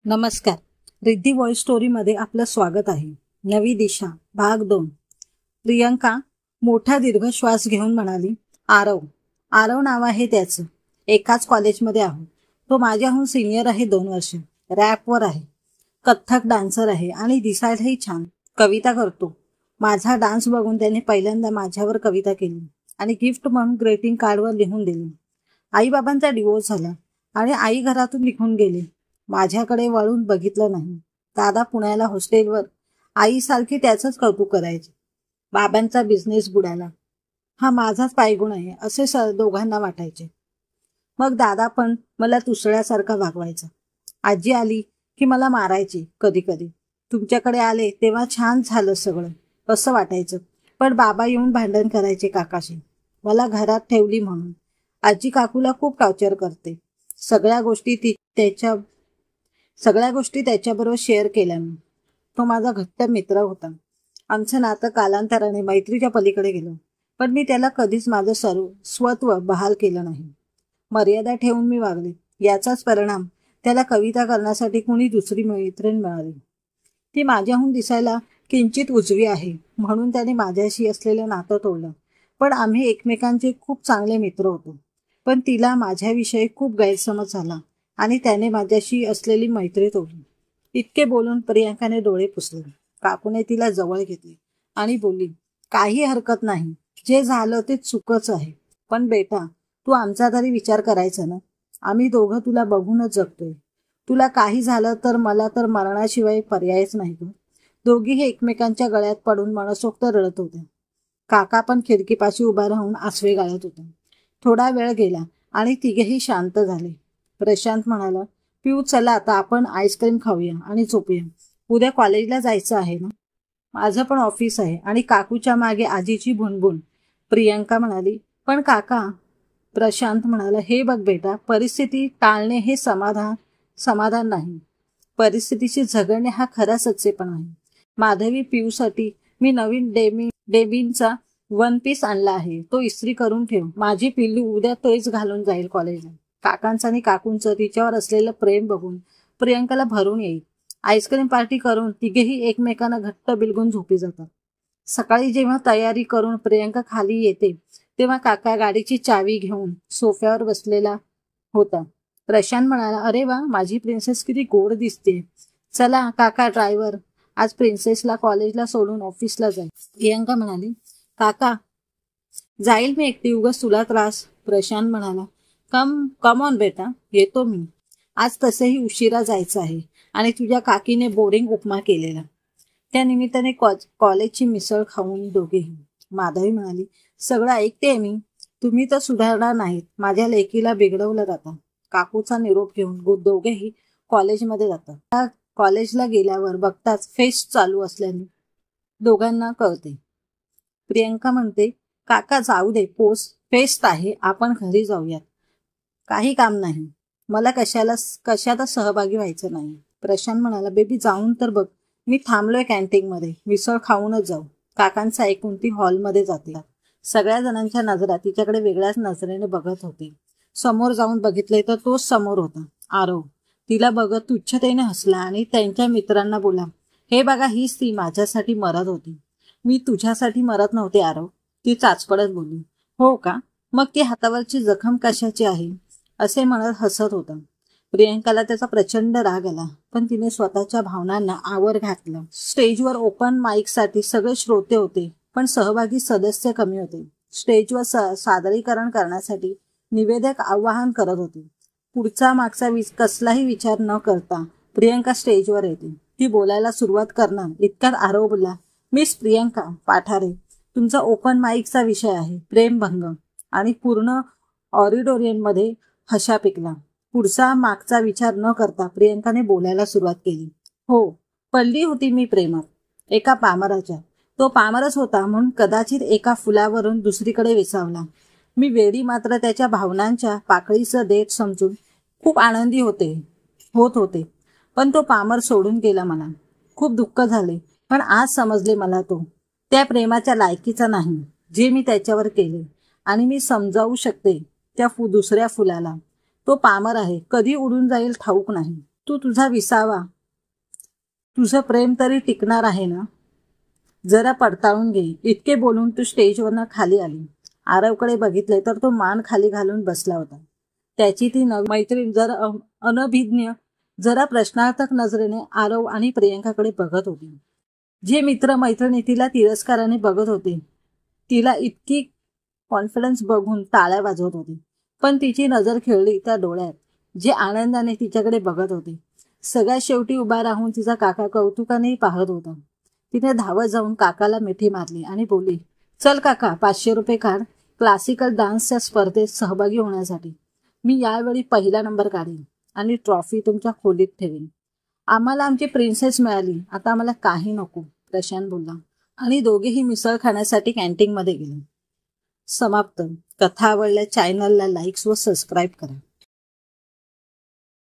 नमस्कार. रिद्धी व्हॉइस स्टोरीमध्ये आपलं स्वागत आहे. नवी दिशा भाग 2. प्रियंका मोठा दीर्घ श्वास घेऊन म्हणाली, आरव आरव नाव आहे त्याचं. एकाच कॉलेजमध्ये आहोत. तो माझ्याहून सिनियर आहे 2 वर्ष. रॅपवर आहे, कथ्थक डान्सर आहे आणि दिसायलाही छान. कविता करतो. माझा डान्स बघून त्याने पहिल्यांदा माझ्यावर कविता केली आणि गिफ्ट म्हणून ग्रीटिंग कार्डवर लिहून दिली. आईबाबांचा डिवोर्स झाला आणि आई घरातून निघून गेली. माझ्याकडे वळून बघितलं नाही. दादा पुण्याला हॉस्टेलवर आईसारखी त्याचंच कौतुक करायचे. बाबांचा बिझनेस बुडाला. हा माझाच पायगुण आहे असे दोघांना वाटायचे. मग दादा पण मला तुसड्यासारखा वागवायचा. आजी आली की मला मारायची कधी कधी. तुमच्याकडे आले तेव्हा छान झालं सगळं असं वाटायचं. पण बाबा येऊन भांडण करायचे काकाशी, मला घरात ठेवली म्हणून. आजी काकूला खूप टॉर्चर करते. सगळ्या गोष्टी त्याच्याबरोबर शेअर केल्या मी. तो माझा घट्ट मित्र होता. आमचं नातं कालांतराने मैत्रीच्या पलीकडे गेलं. पण मी त्याला कधीच माझं स्वत्व बहाल केलं नाही. मर्यादा ठेवून मी वागले. याचाच परिणाम त्याला कविता करण्यासाठी कुणी दुसरी मैत्रीण मिळाली. ती माझ्याहून दिसायला किंचित उजवी आहे म्हणून त्याने माझ्याशी असलेलं नातं तोडलं. पण आम्ही एकमेकांचे खूप चांगले मित्र होतो. पण तिला माझ्याविषयी खूप गैरसमज झाला आणि त्याने माझ्याशी असलेली मैत्री तोडली. इतके बोलून प्रियंकाने डोळे पुसले. काकूने तिला जवळ घेतली आणि बोलली, काही हरकत नाही. जे झालं ते चुकच आहे. पण बेटा, तू आमचा तरी विचार करायचा ना. आम्ही दोघं तुला बघूनच जगतोय. तुला काही झालं तर मला तर मरणाशिवाय पर्यायच नाही गं. दोघीही एकमेकांच्या गळ्यात पडून मनसोक्त रडत होत्या. काका पण खिडकीपाशी उभा राहून आसवे गाळत होता. थोडा वेळ गेला आणि तिघेही शांत झाले. प्रशांत म्हणाला, पिऊ चला आता आपण आईस्क्रीम खाऊया आणि झोपूया. उद्या कॉलेजला जायचं आहे ना. माझं पण ऑफिस आहे आणि काकूच्या मागे आजीची भुणभुण. प्रियंका म्हणाली, पण काका. प्रशांत म्हणाला, हे बघ बेटा, परिस्थिती टाळणे हे समाधान नाही. परिस्थितीशी झगडणे हा खरा सच्चेपणा आहे. माधवी पिऊसाठी मी नवीन डेबींचा 1 पीस आणला आहे. तो इस्त्री करून ठेव. माझी पिल्लू उद्या तोच घालून जाईल कॉलेजला. काकांचं आणि काकूंचं तिच्यावर असलेलं प्रेम बघून प्रियंकाला भरून येईल. आईस्क्रीम पार्टी करून तिघेही एकमेकांना घट्ट बिलगून झोपी जातात. सकाळी जेव्हा तयारी करून प्रियंका खाली येते तेव्हा काका गाडीची चावी घेऊन सोफ्यावर बसलेला होता. प्रशांत म्हणाला, अरे वा, माझी प्रिन्सेस किती गोड दिसते. चला काका ड्रायव्हर, आज प्रिन्सेसला कॉलेजला सोडून ऑफिसला जाईल. प्रियंका म्हणाली, काका जाईल मी एकटी, उगाच तुला त्रास. प्रशांत म्हणाला, कम ऑन बेटा, येतो मी. आज तसेही उशिरा जायचं आहे आणि तुझ्या काकीने बोरिंग उपमा केलेला. त्या निमित्ताने कॉलेजची मिसळ खाऊन दोघेही. माधवी म्हणाली, सगळं ऐकते मी. तुम्ही तर सुधारणार नाहीत. माझ्या लेकीला बिघडवलं जातं. काकूचा निरोप घेऊन दोघेही कॉलेजमध्ये जातात. कॉलेजला गेल्यावर बघताच फेस्ट चालू असल्याने दोघांना कळते. प्रियंका म्हणते, काका जाऊ दे, फेस्ट आहे, आपण घरी जाऊयात. काही काम नाही. मला कशातच सहभागी व्हायचं नाही. प्रशांत म्हणाला, बेबी जाऊन तर बघ. मी थांबलोय कॅन्टीनमध्ये, मिसळ खाऊनच जाऊ. काकांचं ऐकून ती हॉलमध्ये जाते. सगळ्या जणांच्या नजरा तिच्याकडे वेगळ्याच नजरेने बघत होती. समोर जाऊन बघितले तर तोच समोर होता, आरव. तिला बघत तुच्छतेने हसला आणि त्यांच्या मित्रांना बोला, हे बघा, हीच ती माझ्यासाठी मरत होती. मी तुझ्यासाठी मरत नव्हते आरव. ती चाचपडत बोलली. हो का, मग ती हातावरची जखम कशाची आहे असे म्हणत हसत होता. प्रियंकाला त्याचा प्रचंड राग आला, पण तिने स्वतःच्या भावनांना आवर घातलं. स्टेजवर ओपन माईकसाठी सगळे श्रोते होते, पण सहभागी सदस्य कमी होते. स्टेजवर सादरीकरण करण्यासाठी निवेदक आवाहन करत होते. पुढचा मागचा कसलाही विचार न करता प्रियंका स्टेजवर येते. ती बोलायला सुरुवात करणार इतक्यात आरव बोलला, मिस प्रियंका पाठारे, तुमचा ओपन माईकचा विषय आहे प्रेमभंग. आणि पूर्ण ऑडिटोरियममध्ये हशा पिकला. पुढचा मागचा विचार न करता प्रियंकाने बोलायला सुरुवात केली. हो, पडली होती मी प्रेमात एका पामराच्या. तो पामरच होता म्हणून कदाचित एका फुलावरून दुसरीकडे विसावला. मी वेडी मात्र त्याच्या भावनांच्या पाकळीचं देत समजून खूप आनंदी होत होते. पण तो पामर सोडून गेला. मला खूप दुःख झाले. पण आज समजले मला तो त्या प्रेमाच्या लायकीचा नाही जे मी त्याच्यावर केले. आणि मी समजावू शकते त्या दुसऱ्या फुलाला. तो पामर आहे, कधी उडून जाईल ठाऊक नाही. तू तुझा विसावा, तुझं प्रेम तरी टिकणार आहे ना? जरा पडताळून घे. इतके बोलून तू स्टेजवरनं खाली आली. आरवकडे बघितले तर तो मान खाली घालून बसला होता. त्याची ती मैत्रीण जरा अनभिज्ञ, जरा प्रश्नार्थक नजरेने आरव आणि प्रियंकाकडे बघत होती. जे मित्र मैत्रिणी तिला तिरस्काराने बघत होते, तिला इतकी कॉन्फिडन्स बघून टाळ्या वाजवत होती. पण तिची नजर खेळली त्या डोळ्यात, जे आनंदाने तिच्याकडे बघत होते. सगळ्यात शेवटी उभा राहून तिचा काका कौतुकाने पाहत होता. तिने धावत जाऊन काकाला मिठी मारली आणि बोलली, चल काका, 500 रुपये काढ क्लासिकल डान्सच्या स्पर्धेत सहभागी होण्यासाठी. मी यावेळी पहिला नंबर काढेन आणि ट्रॉफी तुमच्या खोलीत ठेवेन. आम्हाला आमची प्रिन्सेस मिळाली, आता आम्हाला काही नको, प्रशांत बोलला. आणि दोघेही मिसळ खाण्यासाठी कॅन्टीनमध्ये गेले. समाप्त. कथा आवडल्या चॅनलला लाईक्स व सबस्क्राईब करा.